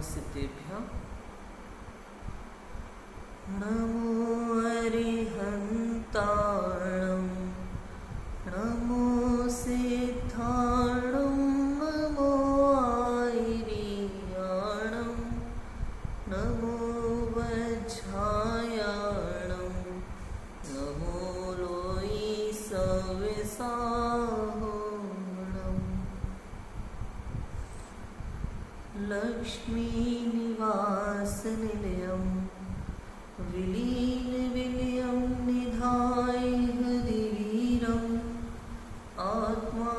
सिद्धेभ्यः नमो अरिहन्ताणं नमो सिद्धाणं नमो आयर्याणं नमो वज्रायाणं नमो लोई सविसाहोणम् लक्ष्मीनिवासनिलयं विलीनविलयं निधाय हृदिवीरम् आत्मानुशासनमहं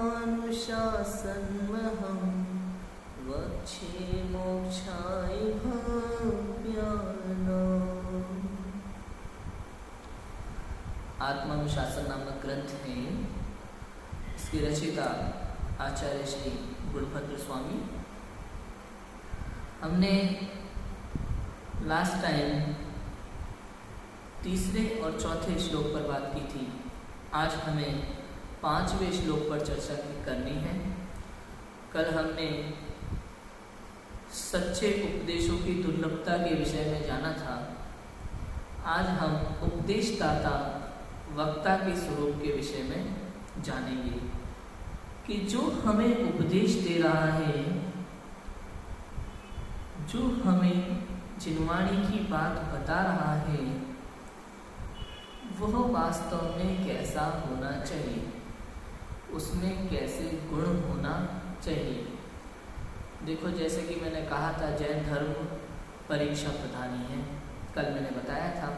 वक्षे मोक्षाय भव्यानाम्। आत्मानुशासन नामक ग्रंथ है। इसकी रचयिता आचार्य श्री गुणभद्र स्वामी। हमने लास्ट टाइम तीसरे और चौथे श्लोक पर बात की थी। आज हमें 5वें श्लोक पर चर्चा करनी है। कल हमने सच्चे उपदेशों की दुर्लभता के विषय में जाना था। आज हम उपदेशदाता वक्ता के स्वरूप के विषय में जानेंगे कि जो हमें उपदेश दे रहा है, जो हमें जिनवाणी की बात बता रहा है, वह वास्तव में कैसा होना चाहिए, उसमें कैसे गुण होना चाहिए। देखो, जैसे कि मैंने कहा था, जैन धर्म परीक्षा प्रधानी है, कल मैंने बताया था।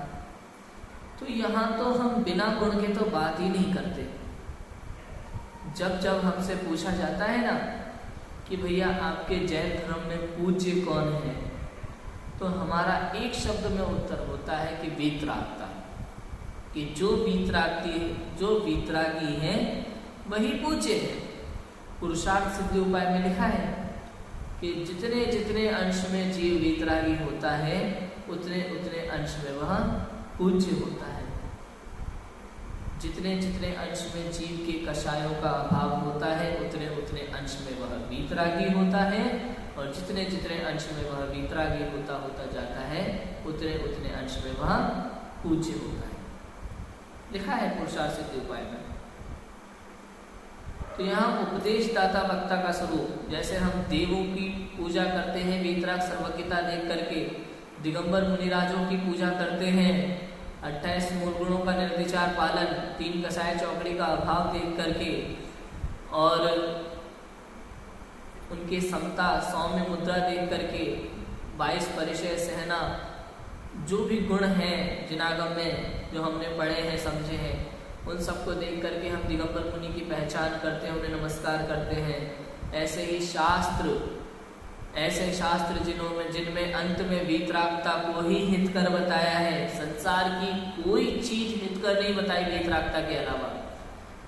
तो यहाँ तो हम बिना गुण के तो बात ही नहीं करते। जब हमसे पूछा जाता है ना कि भैया आपके जैन धर्म में पूज्य कौन है, तो हमारा एक शब्द में उत्तर होता है कि वीतरागता, कि जो वीतरागी है वही पूज्य है। पुरुषार्थ सिद्धि उपाय में लिखा है कि जितने जितने अंश में जीव वीतरागी होता है, उतने उतने अंश में वह पूज्य होता है। जितने जितने अंश में जीव के कषायों का अभाव होता है, उतने उतने अंश में वह वीतरागी होता है, और जितने जितने अंश में वह वीतरागी होता जाता है, उतने उतने अंश में वह पूज्य होता है। लिखा है पुरुषार्थ सिद्धि उपाय में। तो यहाँ उपदेशदाता वक्ता का स्वरूप, जैसे हम देवों की पूजा करते हैं वीतराग सर्वज्ञता देख करके, दिगंबर मुनिराजों की पूजा करते हैं 28 मूल गुणों का निर्विचार पालन, 3 कसाय चौकड़ी का अभाव देख करके, और उनके समता सौम्य मुद्रा देख करके, 22 परिचय सहना, जो भी गुण हैं जिनागम में जो हमने पढ़े हैं समझे हैं, उन सबको देख करके हम दिगंबर मुनि की पहचान करते हैं, उन्हें नमस्कार करते हैं। ऐसे ही ऐसे शास्त्र जिनमें अंत में वीतरागता को ही हितकर बताया है। संसार की कोई चीज हितकर नहीं बताई वीतरागता के अलावा।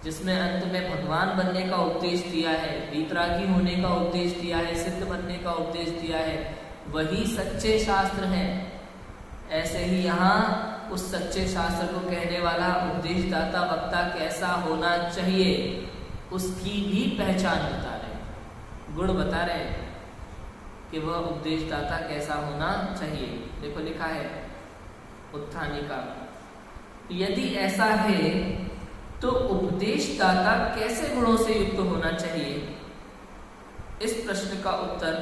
जिसमें अंत में भगवान बनने का उपदेश दिया है, वीतरागी होने का उपदेश दिया है, सिद्ध बनने का उपदेश दिया है, वही सच्चे शास्त्र हैं। ऐसे ही यहाँ उस सच्चे शास्त्र को कहने वाला उपदेशदाता वक्ता कैसा होना चाहिए, उसकी भी पहचान बता रहे, गुण बता रहे कि वह उपदेशदाता कैसा होना चाहिए। देखो लिखा है उत्थानिका, यदि ऐसा है तो उपदेशदाता कैसे गुणों से युक्त होना चाहिए। इस प्रश्न का उत्तर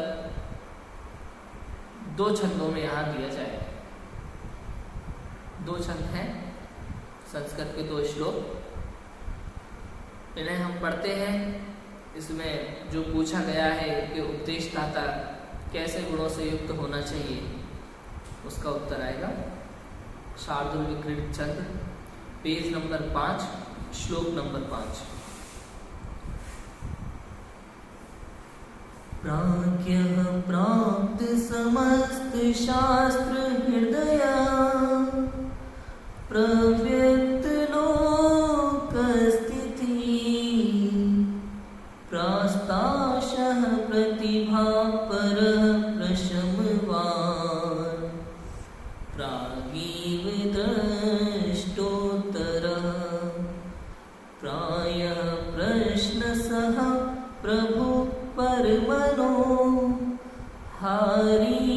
2 छंदों में यहाँ दिया जाए। 2 छंद हैं, संस्कृत के 2 श्लोक, इन्हें हम पढ़ते हैं। इसमें जो पूछा गया है कि उपदेशदाता कैसे गुणों से युक्त होना चाहिए, उसका उत्तर आएगा। शार्दुल विक्रीडित छंद, पेज नंबर 5, श्लोक नंबर 5। प्राज्ञः प्राप्त समस्त शास्त्र हृदया प्रव्यक्त लोकस्थिति प्रास्ताशः प्रतिभा परः प्रशमवान् प्रागीव दृष्टोत्तरः प्रायः प्रश्नसः प्रभु परमनो हारी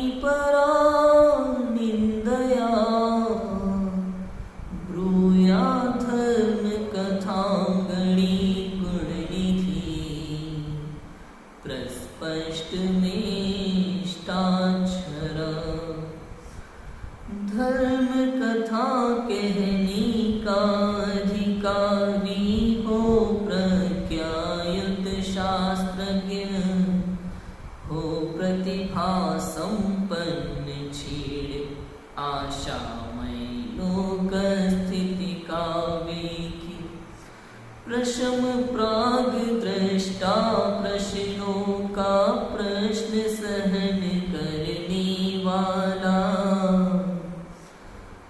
भाग्य हो प्रतिभा संपन्न छीड़ आशामय लोक स्थिति का वेखी प्रशम प्राग दृष्टा प्रश्नों का प्रश्न सहन करने वाला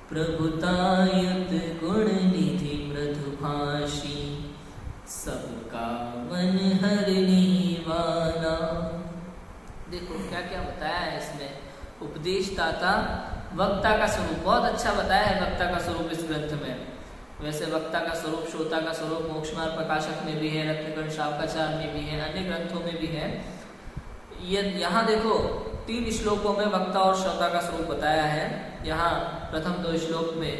प्रभुतायत गुण निधि मृदुभाषी सबका मन हरने वाला। देखो क्या क्या बताया है इसमें उपदेशदाता वक्ता का स्वरूप, बहुत अच्छा बताया है वक्ता का स्वरूप इस ग्रंथ में। वैसे वक्ता का स्वरूप, श्रोता का स्वरूप मोक्ष मार्ग प्रकाशक में भी है, रत्नकण शावकाचार में भी है, अन्य ग्रंथों में भी है। ये यहाँ देखो 3 श्लोकों में वक्ता और श्रोता का स्वरूप बताया है। यहाँ प्रथम 2 श्लोक में,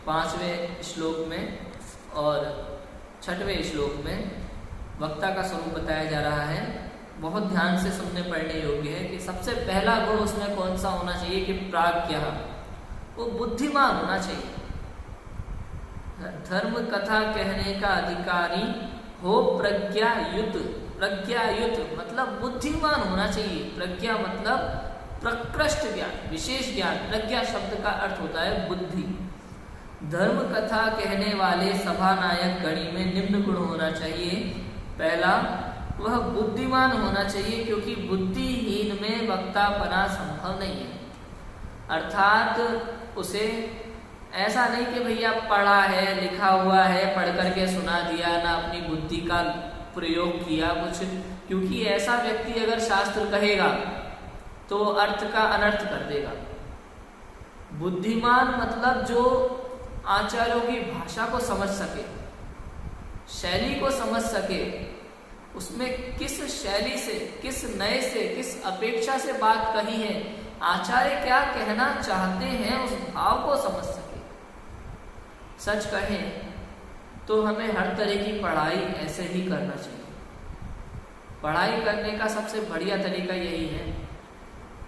5वें श्लोक में और 6वें श्लोक में वक्ता का स्वरूप बताया जा रहा है। बहुत ध्यान से सुनने पढ़ने योग्य है कि सबसे पहला गुण उसमें कौन सा होना चाहिए कि प्राज्ञः, वो बुद्धिमान होना चाहिए। धर्म कथा कहने का अधिकारी हो प्रज्ञायुत। प्रज्ञायुत मतलब बुद्धिमान होना चाहिए। प्रज्ञा मतलब प्रकृष्ट ज्ञान, विशेष ज्ञान। प्रज्ञा शब्द का अर्थ होता है बुद्धि। धर्म कथा कहने वाले सभा नायक गणी में निम्न गुण होना चाहिए। पहला, वह बुद्धिमान होना चाहिए, क्योंकि बुद्धिहीन में वक्तापना संभव नहीं है। अर्थात उसे ऐसा नहीं कि भैया पढ़ा है, लिखा हुआ है, पढ़ करके सुना दिया, ना अपनी बुद्धि का प्रयोग किया कुछ। क्योंकि ऐसा व्यक्ति अगर शास्त्र कहेगा तो अर्थ का अनर्थ कर देगा। बुद्धिमान मतलब जो आचार्यों की भाषा को समझ सके, शैली को समझ सके, उसमें किस शैली से, किस नए से, किस अपेक्षा से बात कही है, आचार्य क्या कहना चाहते हैं, उस भाव को समझ सके। सच कहें तो हमें हर तरह की पढ़ाई ऐसे ही करना चाहिए। पढ़ाई करने का सबसे बढ़िया तरीका यही है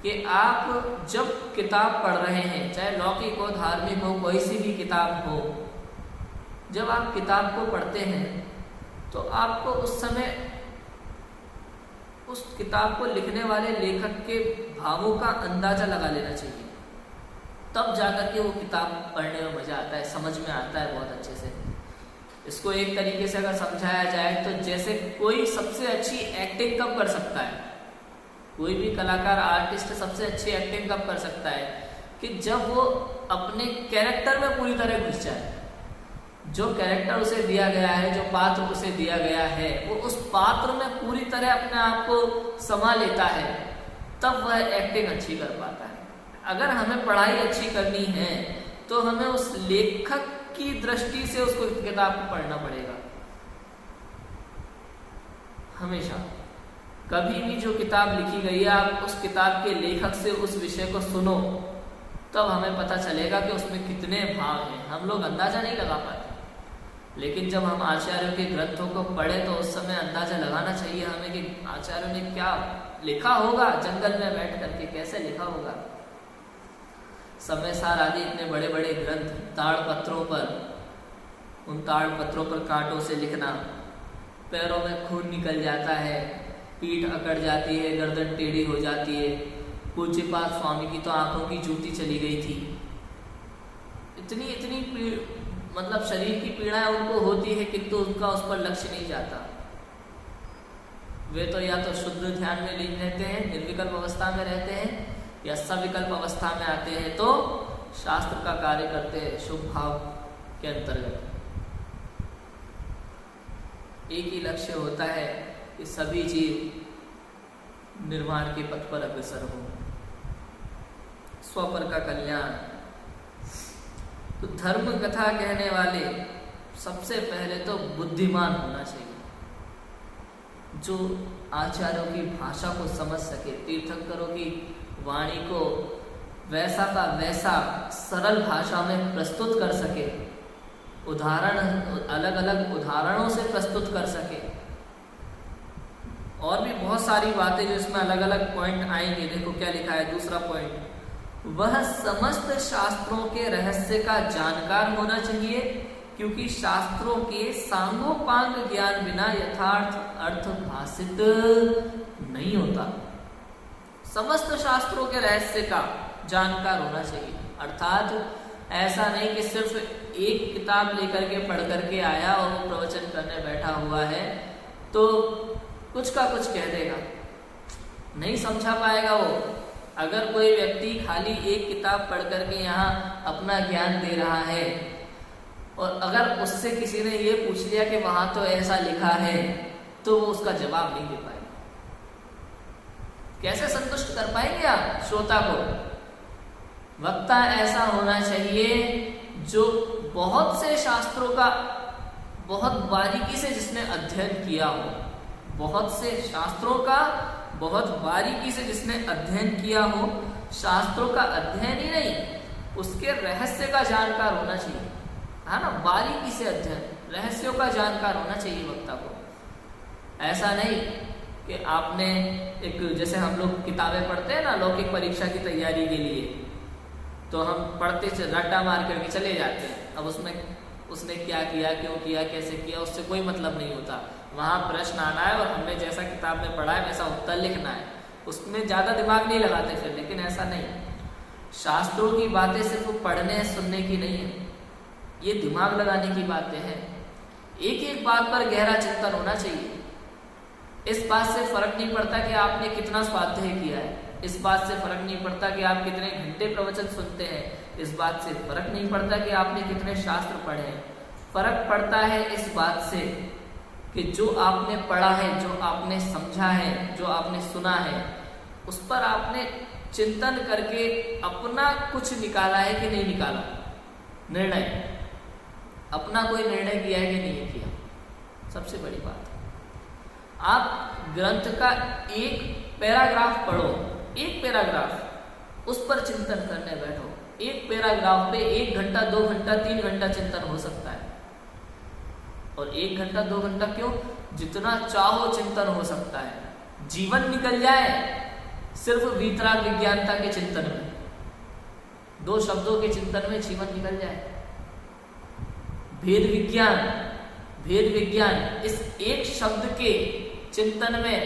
कि आप जब किताब पढ़ रहे हैं, चाहे लौकिक हो, धार्मिक हो, कोई सी भी किताब हो, जब आप किताब को पढ़ते हैं तो आपको उस समय उस किताब को लिखने वाले लेखक के भावों का अंदाजा लगा लेना चाहिए। तब जाकर के वो किताब पढ़ने में मजा आता है, समझ में आता है बहुत अच्छे से। इसको एक तरीके से अगर समझाया जाए तो जैसे कोई सबसे अच्छी एक्टिंग कब कर सकता है, कोई भी कलाकार, आर्टिस्ट सबसे अच्छी एक्टिंग कब कर सकता है कि जब वो अपने कैरेक्टर में पूरी तरह घुस जाए। जो कैरेक्टर उसे दिया गया है, जो पात्र उसे दिया गया है, वो उस पात्र में पूरी तरह अपने आप को समा लेता है, तब वह एक्टिंग अच्छी कर पाता है। अगर हमें पढ़ाई अच्छी करनी है तो हमें उस लेखक की दृष्टि से उसको किताब को पढ़ना पड़ेगा। हमेशा कभी भी जो किताब लिखी गई है, आप उस किताब के लेखक से उस विषय को सुनो, तब हमें पता चलेगा कि उसमें कितने भाव हैं। हम लोग अंदाजा नहीं लगा पाते, लेकिन जब हम आचार्यों के ग्रंथों को पढ़े तो उस समय अंदाजा लगाना चाहिए हमें कि आचार्यों ने क्या लिखा होगा, जंगल में बैठ करके कैसे लिखा होगा। समय सार आदि इतने बड़े बड़े ग्रंथ ताड़ पत्रों पर, उन ताड़ पत्रों पर कांटों से लिखना, पैरों में खून निकल जाता है, पीठ अकड़ जाती है, गर्दन टेढ़ी हो जाती है। पूज्यपाद स्वामी की तो आंखों की जूती चली गई थी। इतनी इतनी मतलब शरीर की पीड़ाएं उनको होती है, किंतु उनका उस पर लक्ष्य नहीं जाता। वे तो या तो शुद्ध ध्यान में लीन रहते हैं, निर्विकल्प अवस्था में रहते हैं, या सविकल्प अवस्था में आते हैं तो शास्त्र का कार्य करते हैं शुभ भाव के अंतर्गत। एक ही लक्ष्य होता है कि सभी जीव निर्वाण के पथ पर अग्रसर हो, स्वपर का कल्याण। तो धर्म कथा कहने वाले सबसे पहले तो बुद्धिमान होना चाहिए, जो आचार्यों की भाषा को समझ सके, तीर्थंकरों की वाणी को वैसा का वैसा सरल भाषा में प्रस्तुत कर सके, उदाहरण अलग अलग उदाहरणों से प्रस्तुत कर सके। और भी बहुत सारी बातें जो इसमें अलग अलग पॉइंट आएंगे। देखो क्या लिखा है, दूसरा पॉइंट, वह समस्त शास्त्रों के रहस्य का जानकार होना चाहिए, क्योंकि शास्त्रों के सांगोपांग ज्ञान बिना यथार्थ अर्थ भाषित नहीं होता। समस्त शास्त्रों के रहस्य का जानकार होना चाहिए। अर्थात ऐसा नहीं कि सिर्फ एक किताब लेकर के पढ़ करके आया और वो प्रवचन करने बैठा हुआ है तो कुछ का कुछ कह देगा, नहीं समझा पाएगा वो। अगर कोई व्यक्ति खाली एक किताब पढ़ करके यहाँ अपना ज्ञान दे रहा है और अगर उससे किसी ने ये पूछ लिया कि वहां तो ऐसा लिखा है, तो वो उसका जवाब नहीं दे पाएगा। कैसे संतुष्ट कर पाएंगे आप श्रोता को? वक्ता ऐसा होना चाहिए जो बहुत से शास्त्रों का बहुत बारीकी से जिसने अध्ययन किया हो, बहुत से शास्त्रों का बहुत बारीकी से जिसने अध्ययन किया हो, शास्त्रों का अध्ययन ही नहीं उसके रहस्य का जानकार होना चाहिए, है ना। बारीकी से अध्ययन, रहस्यों का जानकार होना चाहिए वक्ता को। ऐसा नहीं कि आपने एक, जैसे हम लोग किताबें पढ़ते हैं ना लौकिक परीक्षा की तैयारी के लिए, तो हम पढ़ते रट्टा मार करके चले जाते हैं। अब उसने क्या किया, क्यों किया, कैसे किया, उससे कोई मतलब नहीं होता। वहाँ प्रश्न आना है और हमने जैसा किताब में पढ़ा है वैसा उत्तर लिखना है, उसमें ज़्यादा दिमाग नहीं लगाते फिर। लेकिन ऐसा नहीं, शास्त्रों की बातें सिर्फ पढ़ने सुनने की नहीं है, ये दिमाग लगाने की बातें हैं। एक एक बात पर गहरा चिंतन होना चाहिए। इस बात से फर्क नहीं पड़ता कि आपने कितना स्वाध्याय किया है, इस बात से फर्क नहीं पड़ता कि आप कितने घंटे प्रवचन सुनते हैं, इस बात से फर्क नहीं पड़ता कि आपने कितने शास्त्र पढ़े हैं। फर्क पड़ता है इस बात से कि जो आपने पढ़ा है, जो आपने समझा है, जो आपने सुना है, उस पर आपने चिंतन करके अपना कुछ निकाला है कि नहीं निकाला, निर्णय, अपना कोई निर्णय किया है कि नहीं किया। सबसे बड़ी बात, आप ग्रंथ का एक पैराग्राफ पढ़ो, एक पैराग्राफ उस पर चिंतन करने बैठो। एक पैराग्राफ पे 1 घंटा 2 घंटा 3 घंटा चिंतन हो सकता है। और 1 घंटा 2 घंटा क्यों, जितना चाहो चिंतन हो सकता है। जीवन निकल जाए सिर्फ वीतराग विज्ञानता के चिंतन में, 2 शब्दों के चिंतन में जीवन निकल जाए। भेद विज्ञान इस एक शब्द के चिंतन में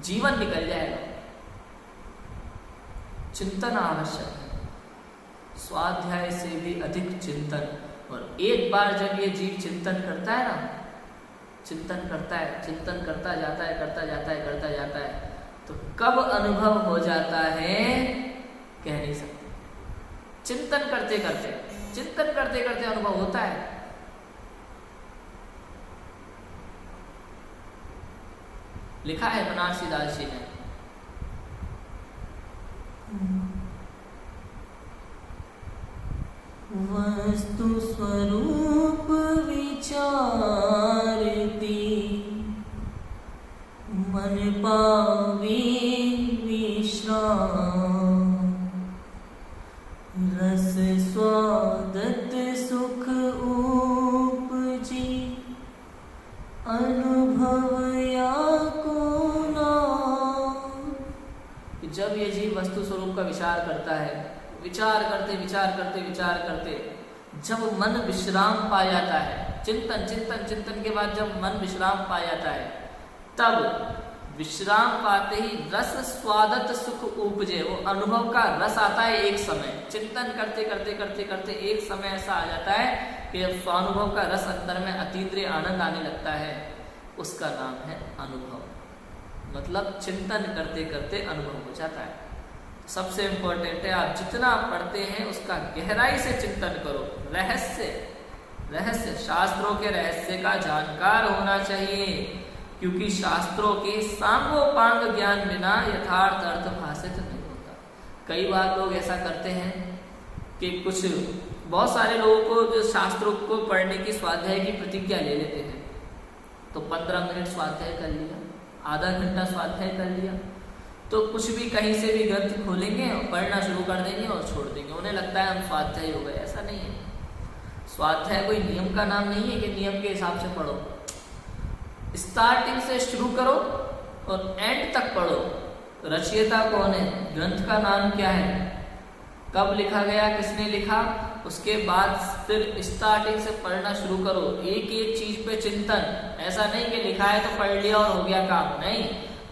जीवन निकल जाएगा। चिंतन आवश्यक है, स्वाध्याय से भी अधिक चिंतन। और एक बार जब ये जीव चिंतन करता है ना, चिंतन करता जाता है, तो कब अनुभव हो जाता है कह नहीं सकते। चिंतन करते करते अनुभव होता है। लिखा है बनारसी दास जी ने, वस्तु स्वरूप विचारती मन पावे विश्राम, रस स्वादत सुख उपजी अनुभव या को नाम। जब ये जीव वस्तु स्वरूप का विचार करता है, विचार करते जब मन विश्राम पा जाता है, चिंतन के बाद जब मन विश्राम पा जाता है, तब विश्राम पाते ही रस स्वादत सुख उपजे, वो अनुभव का रस आता है। एक समय चिंतन करते एक समय ऐसा आ जाता है कि जब स्वानुभव का रस अंतर में अतीन्द्रिय आनंद आने लगता है, उसका नाम है अनुभव। मतलब चिंतन करते अनुभव हो जाता है। सबसे इंपॉर्टेंट है, आप जितना पढ़ते हैं उसका गहराई से चिंतन करो। रहस्य शास्त्रों के रहस्य का जानकार होना चाहिए, क्योंकि शास्त्रों के सांगोपांग ज्ञान बिना यथार्थ अर्थ भाषित नहीं होता। कई बार लोग ऐसा करते हैं कि बहुत सारे लोगों को जो शास्त्रों को पढ़ने की स्वाध्याय की प्रतिज्ञा ले लेते हैं, तो 15 मिनट स्वाध्याय कर लिया, आधा घंटा स्वाध्याय कर लिया, तो कुछ भी कहीं से भी ग्रंथ खोलेंगे और पढ़ना शुरू कर देंगे और छोड़ देंगे। उन्हें लगता है हम स्वाध्याय हो गए। ऐसा नहीं है। स्वाध्याय कोई नियम का नाम नहीं है कि नियम के हिसाब से पढ़ो। स्टार्टिंग से शुरू करो और एंड तक पढ़ो। रचयिता कौन है, ग्रंथ का नाम क्या है, कब लिखा गया, किसने लिखा, उसके बाद फिर स्टार्टिंग से पढ़ना शुरू करो, एक एक चीज पे चिंतन। ऐसा नहीं कि लिखा है तो पढ़ लिया और हो गया काम, नहीं।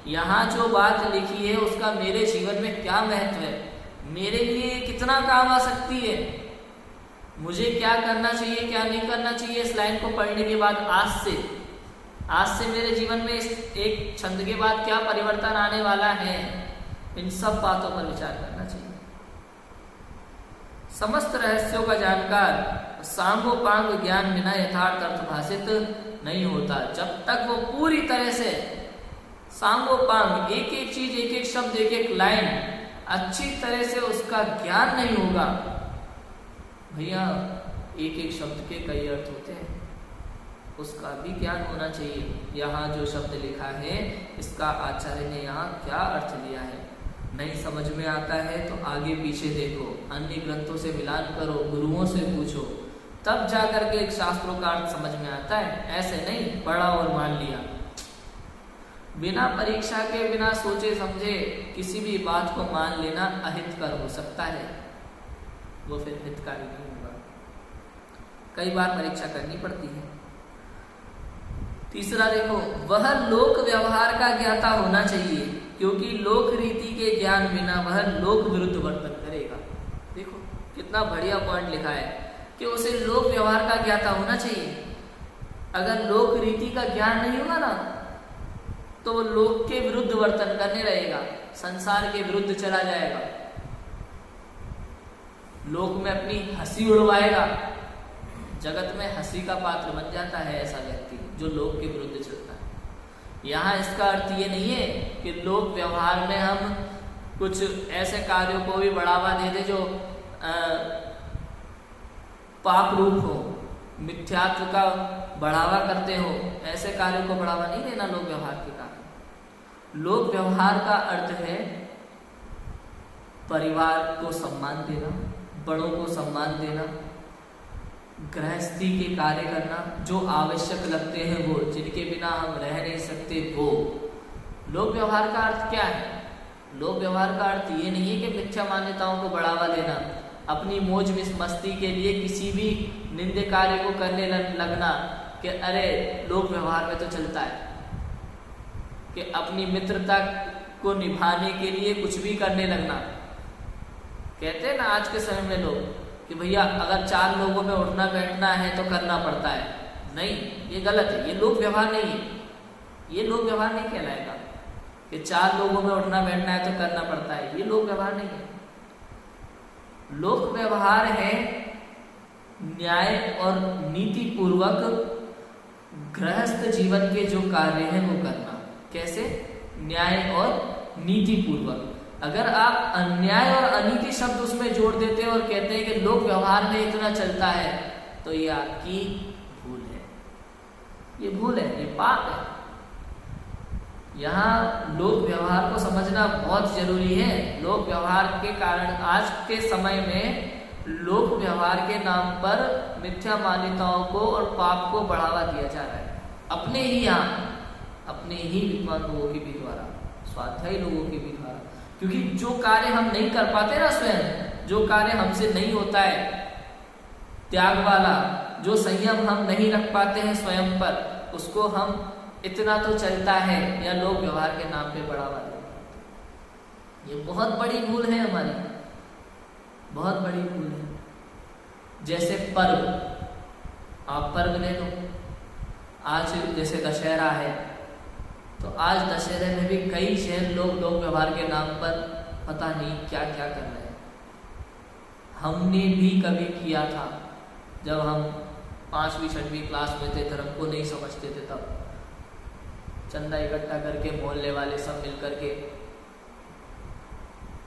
यहाँ जो बात लिखी है उसका मेरे जीवन में क्या महत्व है, मेरे लिए कितना काम आ सकती है, मुझे क्या करना चाहिए क्या नहीं करना चाहिए। इस लाइन को पढ़ने के बाद आज से मेरे जीवन में इस एक छंद के बाद क्या परिवर्तन आने वाला है, इन सब बातों पर विचार करना चाहिए। समस्त रहस्यों का जानकार सांगोपांग ज्ञान बिना यथार्थ अर्थ भाषित नहीं होता। जब तक वो पूरी तरह से सांगोपांग, एक एक चीज, एक एक शब्द, एक एक लाइन अच्छी तरह से उसका ज्ञान नहीं होगा। भैया एक एक शब्द के कई अर्थ होते हैं, उसका भी ज्ञान होना चाहिए। यहाँ जो शब्द लिखा है इसका आचार्य ने यहाँ क्या अर्थ लिया है, नहीं समझ में आता है तो आगे पीछे देखो, अन्य ग्रंथों से मिलान करो, गुरुओं से पूछो, तब जाकर के एक शास्त्रों का अर्थ समझ में आता है। ऐसे नहीं पढ़ा और मान लिया, बिना परीक्षा के, बिना सोचे समझे किसी भी बात को मान लेना अहितकर हो सकता है, वो फिर हितकारी नहीं होगा। कई बार परीक्षा करनी पड़ती है। तीसरा देखो, वह लोक व्यवहार का ज्ञाता होना चाहिए, क्योंकि लोक रीति के ज्ञान बिना वह लोक विरुद्ध वर्तन करेगा। देखो कितना बढ़िया पॉइंट लिखा है कि उसे लोक व्यवहार का ज्ञाता होना चाहिए। अगर लोक रीति का ज्ञान नहीं होगा ना तो वो लोक के विरुद्ध वर्तन करने रहेगा, संसार के विरुद्ध चला जाएगा, लोक में अपनी हंसी उड़वाएगा, जगत में हंसी का पात्र बन जाता है ऐसा व्यक्ति जो लोक के विरुद्ध चलता है। यहाँ इसका अर्थ ये नहीं है कि लोक व्यवहार में हम कुछ ऐसे कार्यों को भी बढ़ावा दे दे जो पाप रूप हो, मिथ्यात्व का बढ़ावा करते हो, ऐसे कार्यों को बढ़ावा नहीं देना लोक व्यवहार के कारण। लोक व्यवहार का अर्थ है परिवार को सम्मान देना, बड़ों को सम्मान देना, गृहस्थी के कार्य करना, जो आवश्यक लगते हैं वो, जिनके बिना हम रह नहीं सकते वो। लोक व्यवहार का अर्थ क्या है? लोक व्यवहार का अर्थ ये नहीं है कि मिथ्या मान्यताओं को बढ़ावा देना, अपनी मौज मस्ती के लिए किसी भी निंदे कार्य को करने लगना कि अरे लोक व्यवहार में तो चलता है, कि अपनी मित्रता को निभाने के लिए कुछ भी करने लगना। कहते हैं ना आज के समय में लोग कि भैया अगर 4 लोगों में उठना बैठना है तो करना पड़ता है। नहीं, ये गलत है, ये लोक व्यवहार नहीं है, ये लोक व्यवहार नहीं कहलाएगा कि 4 लोगों में उठना बैठना है तो करना पड़ता है, ये लोक व्यवहार नहीं है। लोक व्यवहार है न्याय और नीति पूर्वक गृहस्थ जीवन के जो कार्य हैं वो करना। कैसे? न्याय और नीति पूर्वक। अगर आप अन्याय और अनीति शब्द उसमें जोड़ देते हैं और कहते हैं कि लोक व्यवहार में इतना चलता है, तो ये आपकी भूल है, ये भूल है, ये पाप है। यहाँ लोक व्यवहार को समझना बहुत जरूरी है। लोक व्यवहार के कारण आज के समय में लोक व्यवहार के नाम पर मिथ्या मान्यताओं को और पाप को बढ़ावा दिया जा रहा है, अपने ही यहाँ, अपने ही विद्वान लोगों के भी द्वारा, स्वाध्यायी लोगों के भी द्वारा। क्योंकि जो कार्य हम नहीं कर पाते ना स्वयं, जो कार्य हमसे नहीं होता है त्याग वाला, जो संयम हम नहीं रख पाते हैं स्वयं पर, उसको हम इतना तो चलता है या लोक व्यवहार के नाम पे बढ़ावा देते। ये बहुत बड़ी भूल है हमारी, बहुत बड़ी भूल है। जैसे पर्व, आप पर्व ले लो, आज जैसे दशहरा है तो आज दशहरे में भी कई शहर लोग लोक व्यवहार के नाम पर पता नहीं क्या क्या कर रहे हैं। हमने भी कभी किया था जब हम 5वीं 6वीं क्लास में थे, धर्म को नहीं समझते थे, तब चंदा इकट्ठा करके मोहल्ले वाले सब मिल करके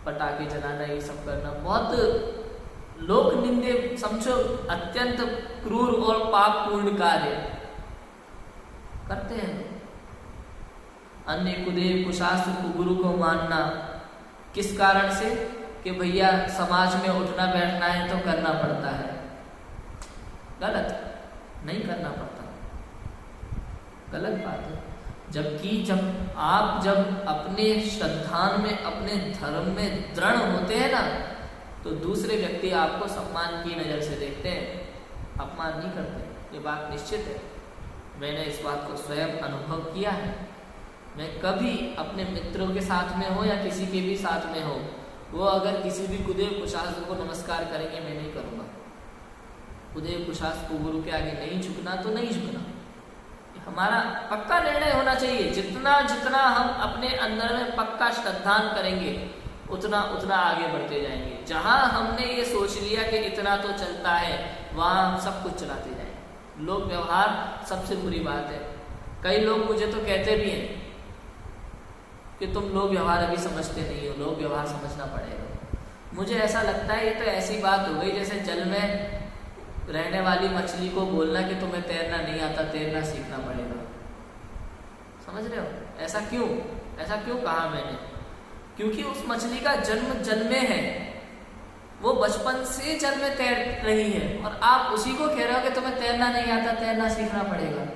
पटाखे जलाना, ये सब करना बहुत लोक निंदे, समझो अत्यंत क्रूर और पापपूर्ण कार्य करते हैं। अन्य कुदेव कुशास्त्र कुगुरु को मानना, किस कारण से? कि भैया समाज में उठना बैठना है तो करना पड़ता है। गलत, नहीं करना पड़ता, गलत बात है। जबकि जब आप अपने श्रद्धान में, अपने धर्म में दृढ़ होते हैं ना, तो दूसरे व्यक्ति आपको सम्मान की नज़र से देखते हैं, अपमान नहीं करते। ये बात निश्चित है, मैंने इस बात को स्वयं अनुभव किया है। मैं कभी अपने मित्रों के साथ में हो या किसी के भी साथ में हो, वो अगर किसी भी कुदेव कुशास्त्र को नमस्कार करेंगे, मैं नहीं करूँगा। कुदेव कुशास्त्र को गुरु के आगे नहीं झुकना तो नहीं झुकना, हमारा पक्का निर्णय होना चाहिए। जितना जितना हम अपने अंदर में पक्का श्रद्धान करेंगे, उतना उतना आगे बढ़ते जाएंगे। जहाँ हमने ये सोच लिया कि इतना तो चलता है, वहाँ हम सब कुछ चलाते जाएंगे। लोक व्यवहार सबसे बुरी बात है। कई लोग मुझे तो कहते भी हैं कि तुम लोक व्यवहार अभी समझते नहीं हो, लोक व्यवहार समझना पड़ेगा। मुझे ऐसा लगता है ये तो ऐसी बात हो गई जैसे जल में रहने वाली मछली को बोलना कि तुम्हें तैरना नहीं आता, तैरना सीखना पड़ेगा। समझ रहे हो? ऐसा क्यों कहा मैंने? क्योंकि उस मछली का जन्म जल में है, वो बचपन से जल में तैर रही है, और आप उसी को कह रहे हो कि तुम्हें तैरना नहीं आता, तैरना सीखना पड़ेगा।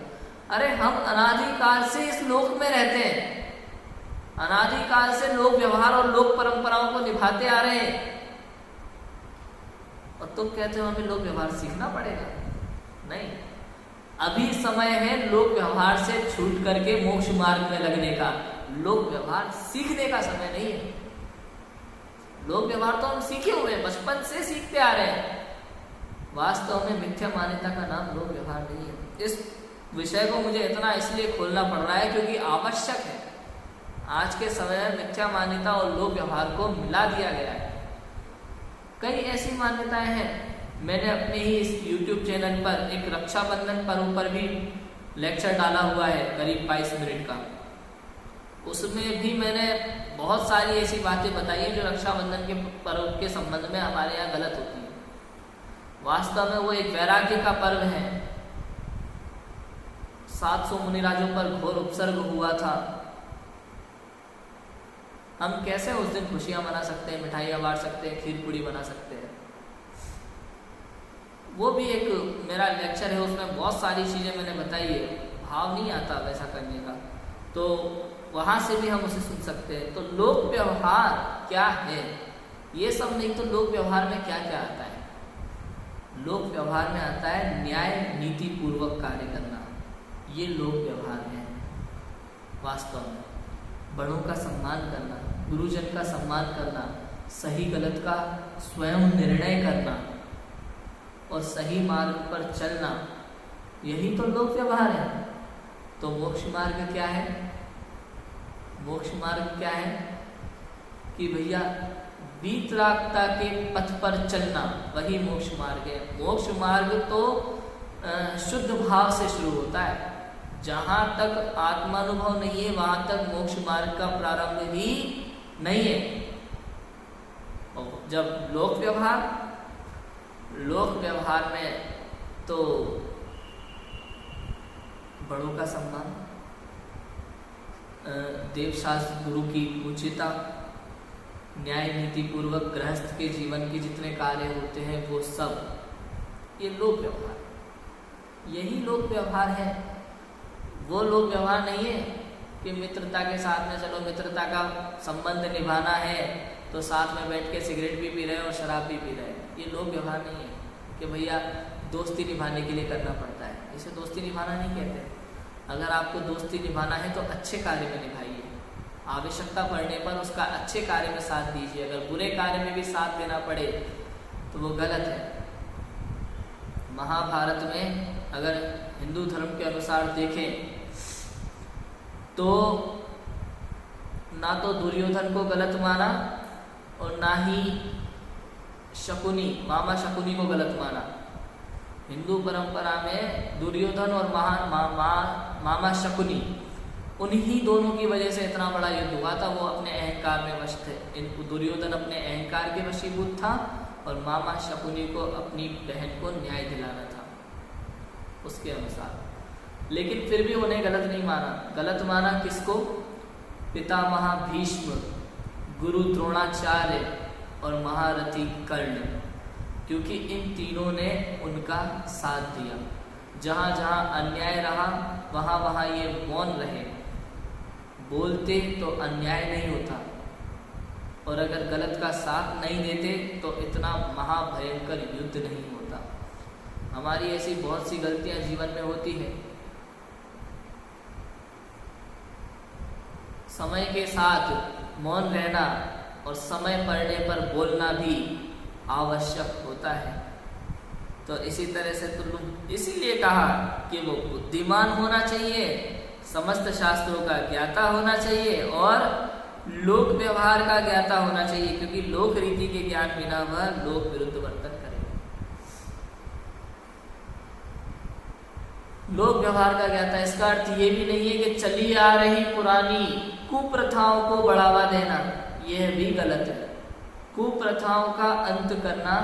अरे हम अनादिकाल से इस लोक में रहते हैं, अनादिकाल से लोक व्यवहार और लोक परंपराओं को निभाते आ रहे हैं, और तुम कहते हो हमें लोक व्यवहार सीखना पड़ेगा? नहीं, अभी समय है लोक व्यवहार से छूट करके मोक्ष मार्ग में लगने का। लोक व्यवहार सीखने का समय नहीं है। लोक व्यवहार तो हम सीखे हुए, बचपन से सीखते आ रहे हैं। वास्तव में मिथ्या मान्यता का नाम लोक व्यवहार नहीं है। इस विषय को मुझे इतना इसलिए खोलना पड़ रहा है क्योंकि आवश्यक है। आज के समय में मिथ्या मान्यता और लोक व्यवहार को मिला दिया गया है। कई ऐसी मान्यताएं हैं। मैंने अपने ही इस YouTube चैनल पर एक रक्षाबंधन पर्व पर भी लेक्चर डाला हुआ है, करीब 22 मिनट का। उसमें भी मैंने बहुत सारी ऐसी बातें बताई हैं जो रक्षाबंधन के पर्व के संबंध में हमारे यहाँ गलत होती है। वास्तव में वो एक वैराग्य का पर्व है। 700 मुनिराजों पर घोर उपसर्ग हुआ था। हम कैसे उस दिन खुशियां मना सकते हैं, मिठाइयाँ बांट सकते हैं, खीर पूड़ी बना सकते हैं? वो भी एक मेरा लेक्चर है, उसमें बहुत सारी चीज़ें मैंने बताई है। भाव नहीं आता वैसा करने का, तो वहाँ से भी हम उसे सुन सकते हैं। तो लोक व्यवहार क्या है ये सब नहीं, तो लोक व्यवहार में क्या क्या आता है? लोक व्यवहार में आता है न्याय नीति पूर्वक कार्य करना। ये लोक व्यवहार है। वास्तव में बड़ों का सम्मान करना, गुरुजन का सम्मान करना, सही गलत का स्वयं निर्णय करना और सही मार्ग पर चलना, यही तो लोक व्यवहार है। तो मोक्ष मार्ग क्या है? मोक्ष मार्ग क्या है कि भैया वीतरागता के पथ पर चलना, वही मोक्ष मार्ग है। मोक्ष मार्ग तो शुद्ध भाव से शुरू होता है। जहाँ तक आत्मानुभव नहीं है वहाँ तक मोक्ष मार्ग का प्रारंभ ही नहीं है। और जब लोक व्यवहार में तो बड़ों का सम्मान, देवशास्त्र गुरु की पूज्यता, न्याय नीति पूर्वक गृहस्थ के जीवन के जितने कार्य होते हैं वो सब, ये लोक व्यवहार, यही लोक व्यवहार है। वो लोक व्यवहार नहीं है कि मित्रता के साथ में चलो मित्रता का संबंध निभाना है तो साथ में बैठ के सिगरेट भी पी रहे हैं और शराब भी पी रहे हैं। ये लोक व्यवहार नहीं है कि भैया दोस्ती निभाने के लिए करना पड़ता है। इसे दोस्ती निभाना नहीं कहते। अगर आपको दोस्ती निभाना है तो अच्छे कार्य में निभाइए, आवश्यकता पड़ने पर उसका अच्छे कार्य में साथ दीजिए। अगर बुरे कार्य में भी साथ देना पड़े तो वो गलत है। महाभारत में अगर हिंदू धर्म के अनुसार देखें तो ना तो दुर्योधन को गलत माना और ना ही शकुनी, मामा शकुनी को गलत माना। हिंदू परंपरा में दुर्योधन और मामा शकुनी, उन्हीं दोनों की वजह से इतना बड़ा युद्ध हुआ था। वो अपने अहंकार में वश थे। दुर्योधन अपने अहंकार के वशीभूत था और मामा शकुनी को अपनी बहन को न्याय दिलाना था उसके अनुसार। लेकिन फिर भी उन्हें गलत नहीं माना। गलत माना किसको? पितामह भीष्म, गुरु द्रोणाचार्य और महारथी कर्ण, क्योंकि इन तीनों ने उनका साथ दिया। जहाँ जहाँ अन्याय रहा वहाँ वहाँ ये मौन रहे। बोलते तो अन्याय नहीं होता, और अगर गलत का साथ नहीं देते तो इतना महाभयंकर युद्ध नहीं होता। हमारी ऐसी बहुत सी गलतियां जीवन में होती है। समय के साथ मौन रहना और समय पड़ने पर बोलना भी आवश्यक होता है। तो इसी तरह से इसीलिए कहा कि वो बुद्धिमान होना चाहिए, समस्त शास्त्रों का ज्ञाता होना चाहिए और लोक व्यवहार का ज्ञाता होना चाहिए, क्योंकि लोक रीति के ज्ञान बिना वह लोक विरुद्ध वर्तन करेगा। लोक व्यवहार का ज्ञाता, इसका अर्थ ये भी नहीं है कि चली आ रही पुरानी कुप्रथाओं को बढ़ावा देना, यह भी गलत है। कुप्रथाओं का अंत करना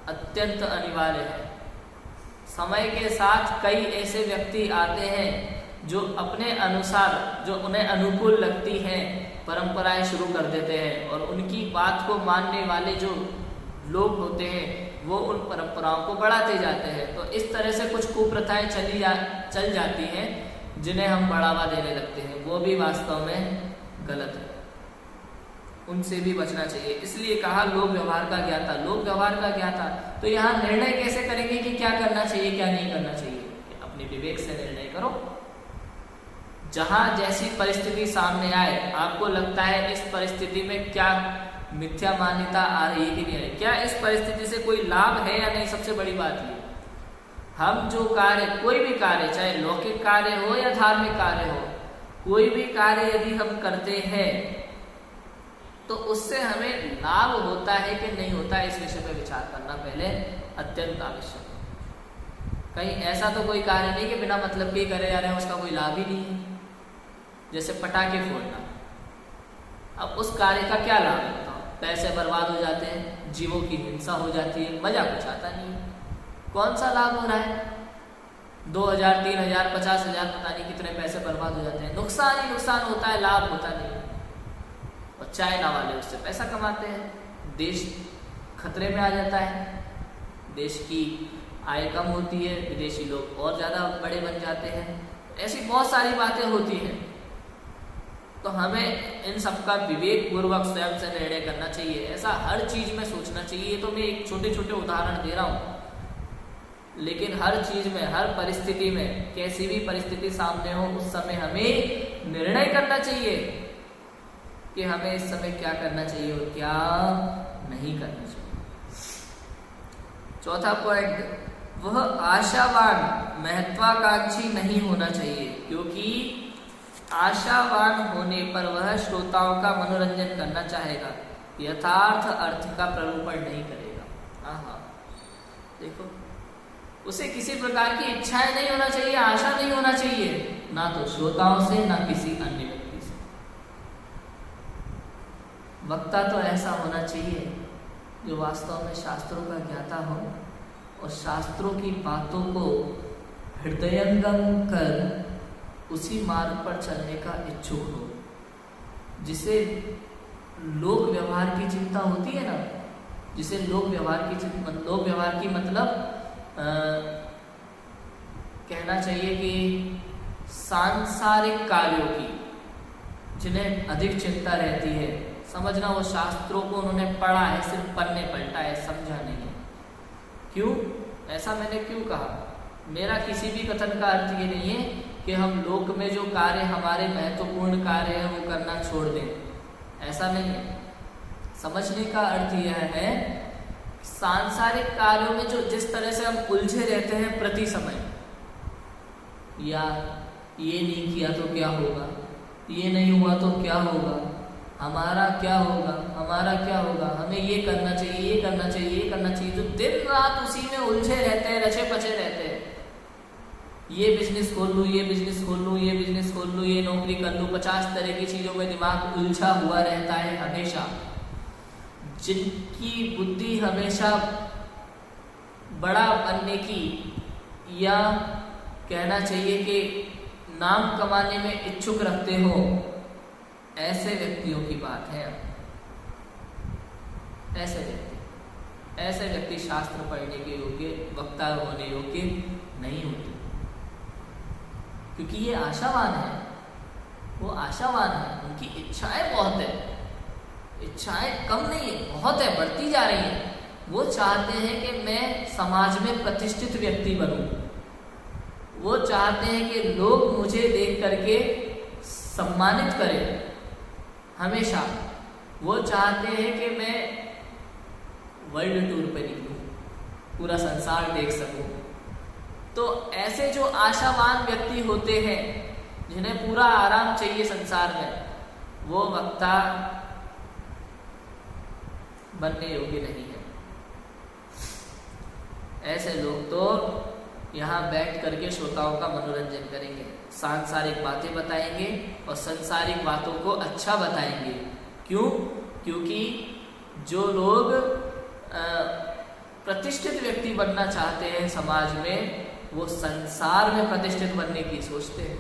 अत्यंत अनिवार्य है। समय के साथ कई ऐसे व्यक्ति आते हैं जो अपने अनुसार, जो उन्हें अनुकूल लगती हैं, परंपराएं शुरू कर देते हैं और उनकी बात को मानने वाले जो लोग होते हैं वो उन परंपराओं को बढ़ाते जाते हैं। तो इस तरह से कुछ कुप्रथाएं चल जाती हैं जिन्हें हम बढ़ावा देने लगते हैं, वो भी वास्तव में गलत है, उनसे भी बचना चाहिए। इसलिए कहा लोक व्यवहार का ज्ञाता। लोक व्यवहार का ज्ञाता तो यहाँ निर्णय कैसे करेंगे कि क्या करना चाहिए क्या नहीं करना चाहिए? अपने विवेक से निर्णय करो। जहां जैसी परिस्थिति सामने आए, आपको लगता है इस परिस्थिति में क्या मिथ्या मान्यता आ रही है कि नहीं आ रही, क्या इस परिस्थिति से कोई लाभ है या नहीं, सबसे बड़ी बात ये। हम जो कार्य, कोई भी कार्य, चाहे लौकिक कार्य हो या धार्मिक कार्य हो, कोई भी कार्य यदि हम करते हैं तो उससे हमें लाभ होता है कि नहीं होता है, इस विषय पर विचार करना पहले अत्यंत आवश्यक है। कहीं ऐसा तो कोई कार्य नहीं कि बिना मतलब के करे जा रहे हैं, उसका कोई लाभ ही नहीं है। जैसे पटाखे फोड़ना, अब उस कार्य का क्या लाभ होता है? पैसे बर्बाद हो जाते हैं, जीवों की हिंसा हो जाती है, मजा कुछ आता नहीं है। कौन सा लाभ हो रहा है? 2000, 3000, 50,000, पता नहीं कितने पैसे बर्बाद हो जाते हैं। नुकसान ही नुकसान होता है, लाभ होता नहीं। और चाइना वाले उससे पैसा कमाते हैं, देश खतरे में आ जाता है, देश की आय कम होती है, विदेशी लोग और ज़्यादा बड़े बन जाते हैं। ऐसी बहुत सारी बातें होती हैं। तो हमें इन सबका विवेक पूर्वक स्वयं से निर्णय करना चाहिए। ऐसा हर चीज में सोचना चाहिए। तो मैं एक छोटे छोटे उदाहरण दे रहा हूँ, लेकिन हर चीज में, हर परिस्थिति में, कैसी भी परिस्थिति सामने हो, उस समय हमें निर्णय करना चाहिए कि हमें इस समय क्या करना चाहिए और क्या नहीं करना चाहिए। चौथा पॉइंट, वह आशावान, महत्वाकांक्षी नहीं होना चाहिए, क्योंकि आशावान होने पर वह श्रोताओं का मनोरंजन करना चाहेगा, यथार्थ अर्थ का प्ररूपण नहीं करेगा। हाँ, देखो, उसे किसी प्रकार की इच्छाएं नहीं होना चाहिए, आशा नहीं होना चाहिए, ना तो श्रोताओं से ना किसी अन्य व्यक्ति से। वक्ता तो ऐसा होना चाहिए जो वास्तव में शास्त्रों का ज्ञाता हो और शास्त्रों की बातों को हृदयंगम कर उसी मार्ग पर चलने का इच्छुक हो, जिसे लोक व्यवहार की चिंता होती है ना, जिसे लोक व्यवहार की मतलब कहना चाहिए कि सांसारिक कार्यों की जिन्हें अधिक चिंता रहती है। समझना, वो शास्त्रों को उन्होंने पढ़ा है, सिर्फ पन्ने पलटा है, समझा नहीं है। क्यों ऐसा मैंने क्यों कहा? मेरा किसी भी कथन का अर्थ ये नहीं है कि हम लोक में जो कार्य हमारे महत्वपूर्ण कार्य है वो करना छोड़ दें, ऐसा नहीं है। समझने का अर्थ यह है, सांसारिक कार्यों में जो जिस तरह से हम उलझे रहते हैं प्रति समय, या ये नहीं किया तो क्या होगा, ये नहीं हुआ तो क्या होगा, हमारा क्या होगा, हमारा क्या होगा, हमें ये करना चाहिए, ये करना चाहिए, ये करना चाहिए, जो दिन रात उसी में उलझे रहते हैं, रचे पचे रहते हैं। ये बिजनेस खोल लूँ, ये बिजनेस खोल लूँ, ये बिजनेस खोल लूँ, ये नौकरी कर लूँ, 50 तरह की चीज़ों में दिमाग उलझा हुआ रहता है हमेशा। जिनकी बुद्धि हमेशा बड़ा बनने की, या कहना चाहिए कि नाम कमाने में इच्छुक रखते हो, ऐसे व्यक्तियों की बात है। ऐसे व्यक्ति शास्त्र पढ़ने के योग्य, वक्ता होने योग्य नहीं होते, क्योंकि ये आशावान है, वो आशावान है, उनकी इच्छाएं बहुत है, इच्छाएं कम नहीं है, बहुत है, बढ़ती जा रही है। वो चाहते हैं कि मैं समाज में प्रतिष्ठित व्यक्ति बनूं, वो चाहते हैं कि लोग मुझे देख करके सम्मानित करें हमेशा। वो चाहते हैं कि मैं वर्ल्ड टूर पे निकलूं, पूरा संसार देख सकूं। तो ऐसे जो आशावान व्यक्ति होते हैं, जिन्हें पूरा आराम चाहिए संसार में, वो वक्ता बनने योग्य नहीं है। ऐसे लोग तो यहाँ बैठ करके श्रोताओं का मनोरंजन करेंगे, सांसारिक बातें बताएंगे और सांसारिक बातों को अच्छा बताएंगे। क्यों? क्योंकि जो लोग प्रतिष्ठित व्यक्ति बनना चाहते हैं समाज में, वो संसार में प्रतिष्ठित बनने की सोचते हैं,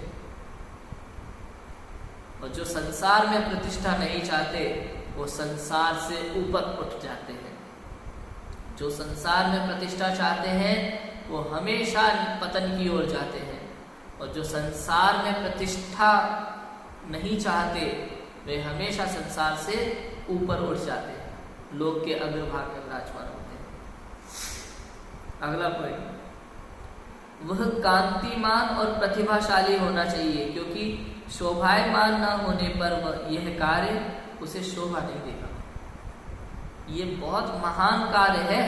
और जो संसार में प्रतिष्ठा नहीं चाहते वो संसार से ऊपर उठ जाते हैं। जो संसार में प्रतिष्ठा चाहते हैं वो हमेशा पतन की ओर जाते हैं, और जो संसार में प्रतिष्ठा नहीं चाहते वे हमेशा संसार से ऊपर उठ जाते हैं, लोग के अग्रभाग में विराजमान होते हैं। अगला पॉइंट, वह कांतिमान और प्रतिभाशाली होना चाहिए, क्योंकि शोभायमान न होने पर वह यह कार्य उसे शोभा नहीं देगा। ये बहुत महान कार्य है,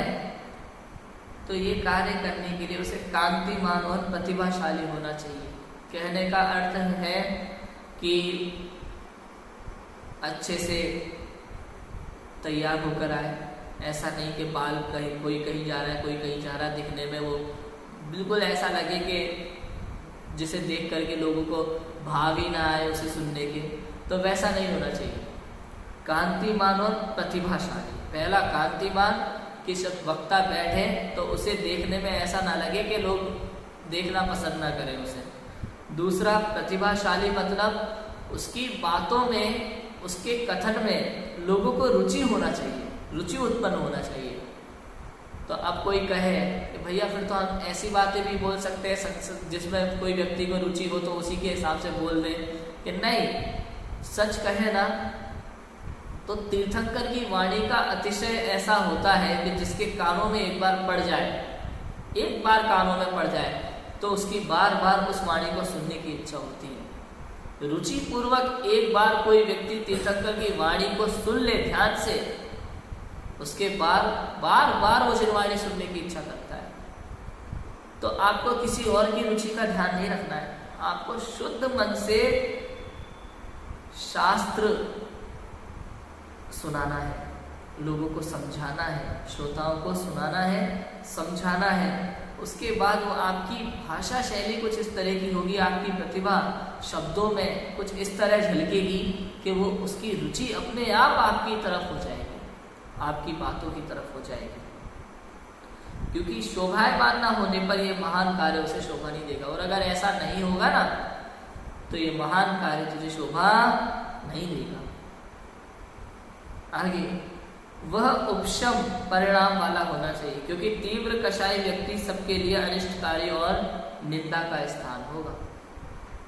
तो ये कार्य करने के लिए उसे कांतिमान और प्रतिभाशाली होना चाहिए। कहने का अर्थ है कि अच्छे से तैयार होकर आए, ऐसा नहीं कि बाल कहीं, कोई कहीं जा रहा है कोई कहीं जा रहा है, दिखने में वो बिल्कुल ऐसा लगे कि जिसे देख करके लोगों को भाव ही ना आए उसे सुनने के, तो वैसा नहीं होना चाहिए। कांतिमान और प्रतिभाशाली, पहला कांतिमान कि जब वक्ता बैठे तो उसे देखने में ऐसा ना लगे कि लोग देखना पसंद ना करें उसे। दूसरा प्रतिभाशाली, मतलब उसकी बातों में, उसके कथन में लोगों को रुचि होना चाहिए, रुचि उत्पन्न होना चाहिए। तो अब कोई कहे कि भैया फिर तो हम ऐसी बातें भी बोल सकते हैं जिसमें कोई व्यक्ति को रुचि हो तो उसी के हिसाब से बोल दे, कि नहीं, सच कहे ना तो तीर्थंकर की वाणी का अतिशय ऐसा होता है कि जिसके कानों में एक बार पड़ जाए, एक बार कानों में पड़ जाए तो उसकी बार बार उस वाणी को सुनने की इच्छा होती है। रुचि पूर्वक एक बार कोई व्यक्ति तीर्थंकर की वाणी को सुन ले ध्यान से, उसके बार बार वो वाणी सुनने की इच्छा करता है। तो आपको किसी और की रुचि का ध्यान नहीं रखना है, आपको शुद्ध मन से शास्त्र सुनाना है, लोगों को समझाना है, श्रोताओं को सुनाना है, समझाना है। उसके बाद वो आपकी भाषा शैली कुछ इस तरह की होगी, आपकी प्रतिभा शब्दों में कुछ इस तरह झलकेगी कि वो उसकी रुचि अपने आप आपकी तरफ हो जाएगी, आपकी बातों की तरफ हो जाएगी। क्योंकि शोभायमान ना होने पर ये महान कार्य उसे शोभा नहीं देगा, और अगर ऐसा नहीं होगा ना तो ये महान कार्य तुझे शोभा नहीं देगा। आगे, वह उपशम परिणाम वाला होना चाहिए, क्योंकि तीव्र कषाय व्यक्ति सबके लिए अनिष्टकारी और निंदा का स्थान होगा।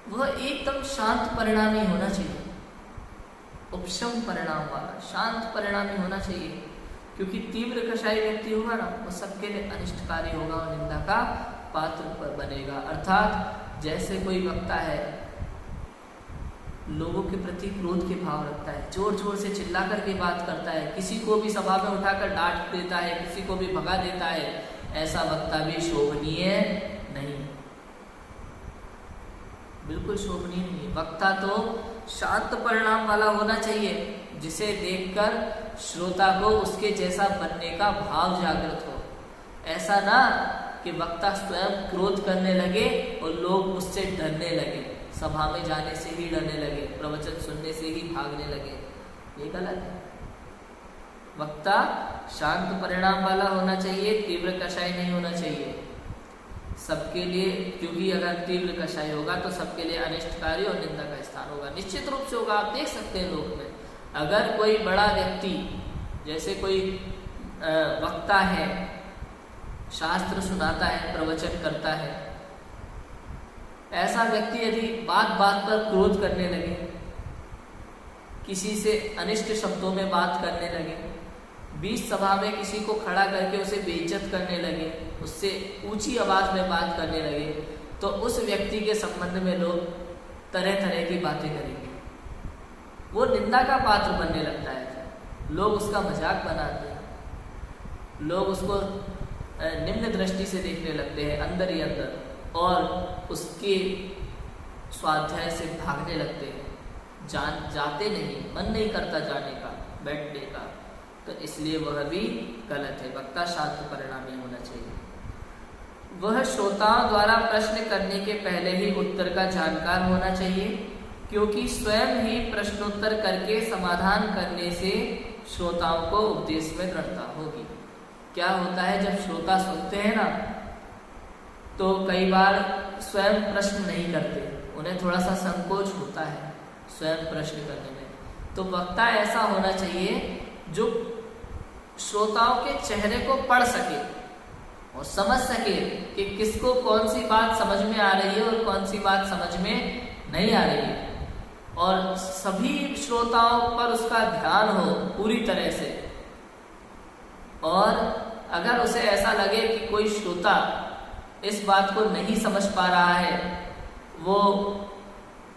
वह एकदम शांत परिणामी होना चाहिए, उपशम परिणाम वाला, शांत परिणामी होना चाहिए। क्योंकि तीव्र कषाय व्यक्ति होगा ना, वो सबके लिए अनिष्टकारी होगा और निंदा का पात्र बनेगा। अर्थात जैसे कोई वक्ता है, लोगों के प्रति क्रोध के भाव रखता है, जोर जोर से चिल्ला करके बात करता है, किसी को भी सभा में उठाकर डांट देता है, किसी को भी भगा देता है, ऐसा वक्ता भी शोभनीय नहीं, बिल्कुल शोभनीय नहीं। वक्ता तो शांत परिणाम वाला होना चाहिए, जिसे देखकर श्रोता को उसके जैसा बनने का भाव जागृत हो। ऐसा ना कि वक्ता स्वयं क्रोध करने लगे और लोग उससे डरने लगे, सभा में जाने से ही डरने लगे, प्रवचन सुनने से ही भागने लगे, ये गलत है। वक्ता शांत परिणाम वाला होना चाहिए, तीव्र कषाय नहीं होना चाहिए सबके लिए, क्योंकि अगर तीव्र कषाय होगा तो सबके लिए अनिष्टकारी और निंदा का स्थान होगा, निश्चित रूप से होगा। आप देख सकते हैं लोक में, अगर कोई बड़ा व्यक्ति, जैसे कोई वक्ता है, शास्त्र सुनाता है, प्रवचन करता है, ऐसा व्यक्ति यदि बात बात पर क्रोध करने लगे किसी से अनिष्ट शब्दों में बात करने लगे, बीच सभा में किसी को खड़ा करके उसे बेइज्जत करने लगे, उससे ऊंची आवाज में बात करने लगे, तो उस व्यक्ति के संबंध में लोग तरह तरह की बातें करेंगे। वो निंदा का पात्र बनने लगता है, लोग उसका मजाक बनाते हैं, लोग उसको निम्न दृष्टि से देखने लगते हैं अंदर ही अंदर, और उसके स्वाध्याय से भागने लगते हैं, जाते नहीं, मन नहीं करता जाने का, बैठने का। तो इसलिए वह भी गलत है। वक्ता शांत परिणामी होना चाहिए। वह श्रोताओं द्वारा प्रश्न करने के पहले ही उत्तर का जानकार होना चाहिए, क्योंकि स्वयं ही प्रश्नोत्तर करके समाधान करने से श्रोताओं को उपदेश में दृढ़ता होगी। क्या होता है, जब श्रोता सुनते हैं ना, तो कई बार स्वयं प्रश्न नहीं करते, उन्हें थोड़ा सा संकोच होता है स्वयं प्रश्न करने में। तो वक्ता ऐसा होना चाहिए जो श्रोताओं के चेहरे को पढ़ सके और समझ सके कि किसको कौन सी बात समझ में आ रही है और कौन सी बात समझ में नहीं आ रही है, और सभी श्रोताओं पर उसका ध्यान हो पूरी तरह से। और अगर उसे ऐसा लगे कि कोई श्रोता इस बात को नहीं समझ पा रहा है, वो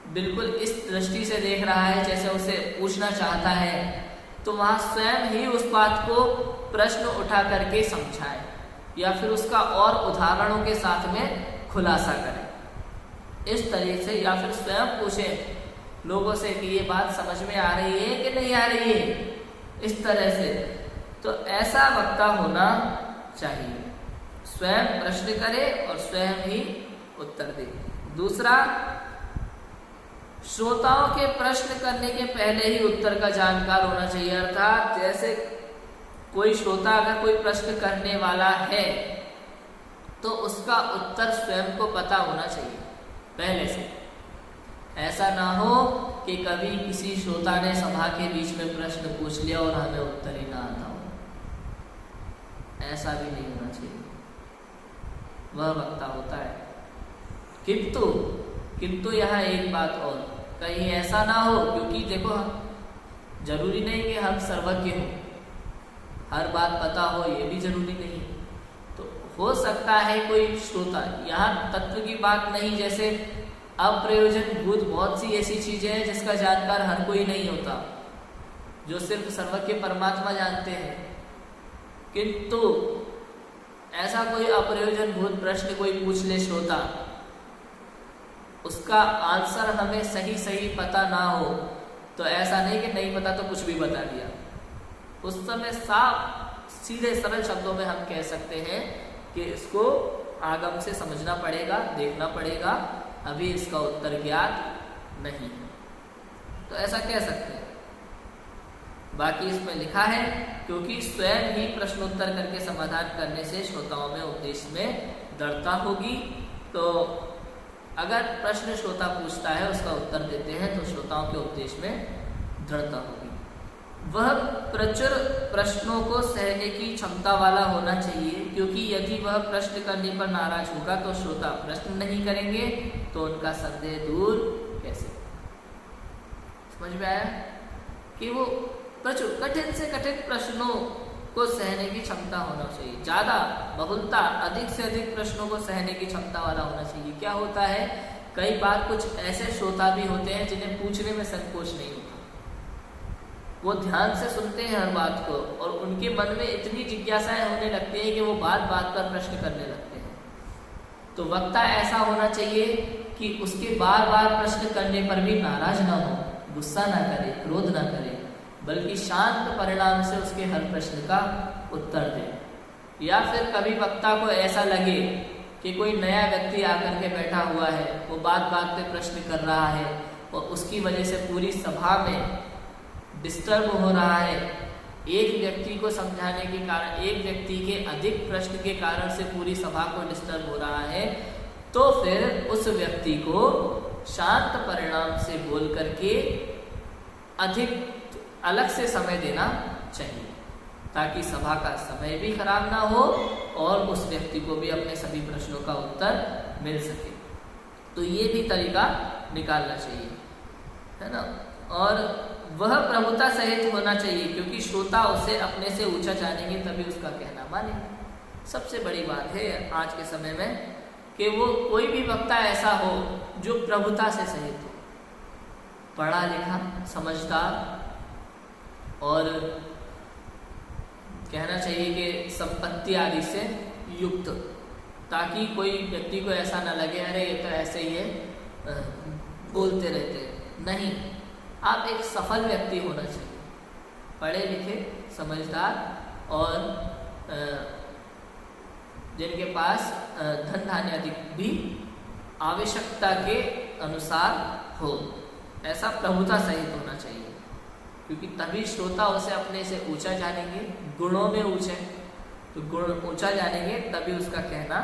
बिल्कुल इस दृष्टि से देख रहा है जैसे उसे पूछना चाहता है, तो वहाँ स्वयं ही उस बात को प्रश्न उठा करके समझाए, या फिर उसका और उदाहरणों के साथ में खुलासा करें इस तरीके से, या फिर स्वयं पूछे लोगों से कि ये बात समझ में आ रही है कि नहीं आ रही है, इस तरह से। तो ऐसा वक्ता होना चाहिए, स्वयं प्रश्न करे और स्वयं ही उत्तर दे। दूसरा, श्रोताओं के प्रश्न करने के पहले ही उत्तर का जानकार होना चाहिए। अर्थात जैसे कोई श्रोता अगर कोई प्रश्न करने वाला है तो उसका उत्तर स्वयं को पता होना चाहिए पहले से। ऐसा ना हो कि कभी किसी श्रोता ने सभा के बीच में प्रश्न पूछ लिया और हमें उत्तर ही ना आता हो, ऐसा भी नहीं होना चाहिए। वह वक्ता होता है। किंतु यहाँ एक बात और, कहीं ऐसा ना हो, क्योंकि देखो जरूरी नहीं कि हम सर्वज्ञ हो, हर बात पता हो, ये भी जरूरी नहीं। तो हो सकता है कोई श्रोता, यहाँ तत्व की बात नहीं, जैसे अप्रयोजनभूत बहुत सी ऐसी चीजें हैं जिसका जानकार हर कोई नहीं होता, जो सिर्फ सर्वज्ञ परमात्मा जानते हैं। किंतु ऐसा कोई अप्रयोजनभूत प्रश्न कोई पूछ ले श्रोता, उसका आंसर हमें सही सही पता ना हो, तो ऐसा नहीं कि नहीं पता तो कुछ भी बता दिया। उस समय साफ सीधे सरल शब्दों में हम कह सकते हैं कि इसको आगम से समझना पड़ेगा, देखना पड़ेगा, अभी इसका उत्तर ज्ञात नहीं है, तो ऐसा कह सकते हैं। बाकी इसमें लिखा है, क्योंकि स्वयं ही प्रश्नोत्तर करके समाधान करने से श्रोताओं में उपदेश में दृढ़ता होगी। तो अगर प्रश्न श्रोता पूछता है, उसका उत्तर देते हैं, तो श्रोताओं के उपदेश में दृढ़ता होगी। वह प्रचुर प्रश्नों को सहने की क्षमता वाला होना चाहिए, क्योंकि यदि वह प्रश्न करने पर नाराज होगा तो श्रोता प्रश्न नहीं करेंगे, तो उनका संदेह दूर कैसे। समझ में आया कि वो प्रचुर कठिन से कठिन प्रश्नों को सहने की क्षमता होना चाहिए, ज्यादा बहुलता, अधिक से अधिक प्रश्नों को सहने की क्षमता वाला होना चाहिए। क्या होता है, कई बार कुछ ऐसे श्रोता भी होते हैं जिन्हें पूछने में संकोच नहीं होता, वो ध्यान से सुनते हैं हर बात को, और उनके मन में इतनी जिज्ञासाएं होने लगती है कि वो बात बात पर प्रश्न करने लगते हैं। तो वक्ता ऐसा होना चाहिए कि उसके बार बार प्रश्न करने पर भी नाराज ना हो, गुस्सा ना करे, क्रोध ना करे, बल्कि शांत परिणाम से उसके हर प्रश्न का उत्तर दे। या फिर कभी वक्ता को ऐसा लगे कि कोई नया व्यक्ति आकर के बैठा हुआ है, वो बात बात पे प्रश्न कर रहा है और उसकी वजह से पूरी सभा में डिस्टर्ब हो रहा है, एक व्यक्ति को समझाने के कारण, एक व्यक्ति के अधिक प्रश्न के कारण से पूरी सभा को डिस्टर्ब हो रहा है, तो फिर उस व्यक्ति को शांत परिणाम से बोल करके अधिक अलग से समय देना चाहिए, ताकि सभा का समय भी खराब ना हो और उस व्यक्ति को भी अपने सभी प्रश्नों का उत्तर मिल सके। तो ये भी तरीका निकालना चाहिए, है ना। और वह प्रभुता सहित होना चाहिए, क्योंकि श्रोता उसे अपने से ऊंचा जानेंगे तभी उसका कहना मानेंगे। सबसे बड़ी बात है आज के समय में कि वो कोई भी वक्ता ऐसा हो जो प्रभुता से सहित हो, पढ़ा लिखा, समझदार और कहना चाहिए कि संपत्ति आदि से युक्त, ताकि कोई व्यक्ति को ऐसा ना लगे अरे ये तो ऐसे ही है, बोलते रहते हैं। नहीं, आप एक सफल व्यक्ति होना चाहिए, पढ़े लिखे, समझदार और जिनके पास धन धान्य आदि भी आवश्यकता के अनुसार हो, ऐसा प्रभुता सहित होना चाहिए, क्योंकि तभी श्रोता उसे अपने से ऊंचा जानेंगे, गुणों में ऊंचे, तो गुण ऊंचा जानेंगे तभी उसका कहना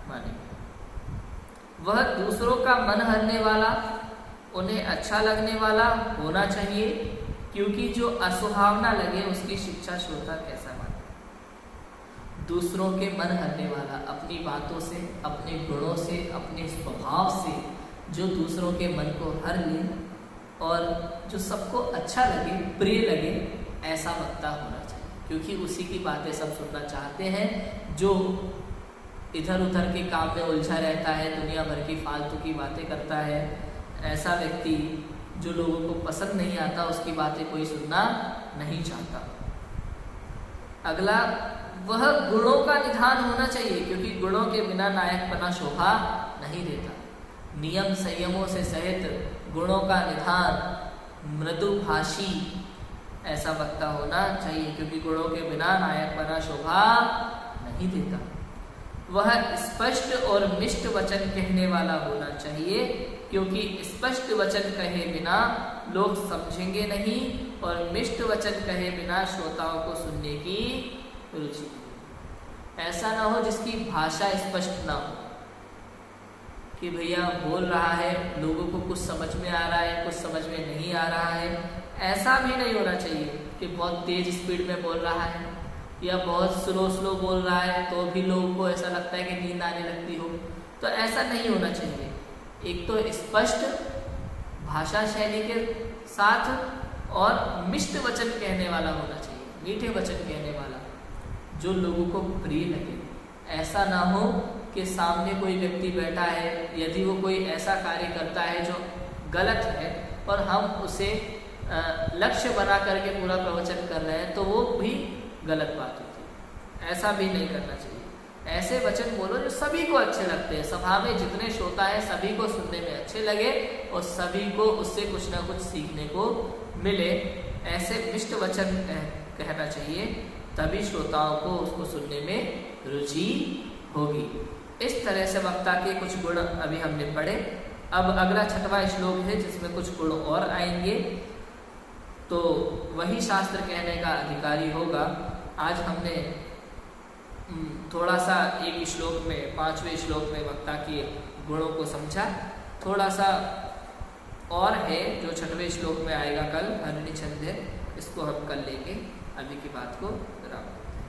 मानेंगे। वह दूसरों का मन हरने वाला, उन्हें अच्छा लगने वाला होना चाहिए, क्योंकि जो असुहावना लगे उसकी शिक्षा श्रोता कैसा माने। दूसरों के मन हरने वाला, अपनी बातों से, अपने गुणों से, अपने स्वभाव से जो दूसरों के मन को हर ले और जो सबको अच्छा लगे, प्रिय लगे, ऐसा वक्ता होना चाहिए, क्योंकि उसी की बातें सब सुनना चाहते हैं। जो इधर उधर के काम में उलझा रहता है, दुनिया भर की फालतू की बातें करता है, ऐसा व्यक्ति जो लोगों को पसंद नहीं आता, उसकी बातें कोई सुनना नहीं चाहता। अगला, वह गुणों का निधान होना चाहिए, क्योंकि गुणों के बिना नायकपना शोभा नहीं देता। नियम संयमों से सहित गुणों का निधान, मृदुभाषी ऐसा वक्ता होना चाहिए, क्योंकि गुणों के बिना नायकपना शोभा नहीं देता। वह स्पष्ट और मिष्ट वचन कहने वाला होना चाहिए, क्योंकि स्पष्ट वचन कहे बिना लोग समझेंगे नहीं और मिष्ट वचन कहे बिना श्रोताओं को सुनने की रुचि। ऐसा ना हो जिसकी भाषा स्पष्ट ना हो, कि भैया बोल रहा है, लोगों को कुछ समझ में आ रहा है, कुछ समझ में नहीं आ रहा है। ऐसा भी नहीं होना चाहिए कि बहुत तेज स्पीड में बोल रहा है या बहुत स्लो बोल रहा है तो भी लोगों को ऐसा लगता है कि नींद आने लगती हो। तो ऐसा नहीं होना चाहिए। एक तो स्पष्ट भाषा शैली के साथ और मिष्ट वचन कहने वाला होना चाहिए, मीठे वचन कहने वाला, जो लोगों को प्रिय लगे। ऐसा ना हो कि सामने कोई व्यक्ति बैठा है, यदि वो कोई ऐसा कार्य करता है जो गलत है और हम उसे लक्ष्य बना करके पूरा प्रवचन कर रहे हैं, तो वो भी गलत बात होती है। ऐसा भी नहीं करना चाहिए। ऐसे वचन बोलो जो सभी को अच्छे लगते हैं, सभा में जितने श्रोता है सभी को सुनने में अच्छे लगे और सभी को उससे कुछ ना कुछ सीखने को मिले। ऐसे मिष्ट वचन कहना चाहिए, तभी श्रोताओं को उसको सुनने में रुचि होगी। इस तरह से वक्ता के कुछ गुण अभी हमने पढ़े। अब अगला 6वां श्लोक है जिसमें कुछ गुण और आएंगे, तो वही शास्त्र कहने का अधिकारी होगा। आज हमने थोड़ा सा एक श्लोक में, 5वें श्लोक में वक्ता के गुणों को समझा। थोड़ा सा और है जो 6वें श्लोक में आएगा कल, हरिणी छंद है, इसको हम कल लेंगे। अभी की बात को विराम देते हैं।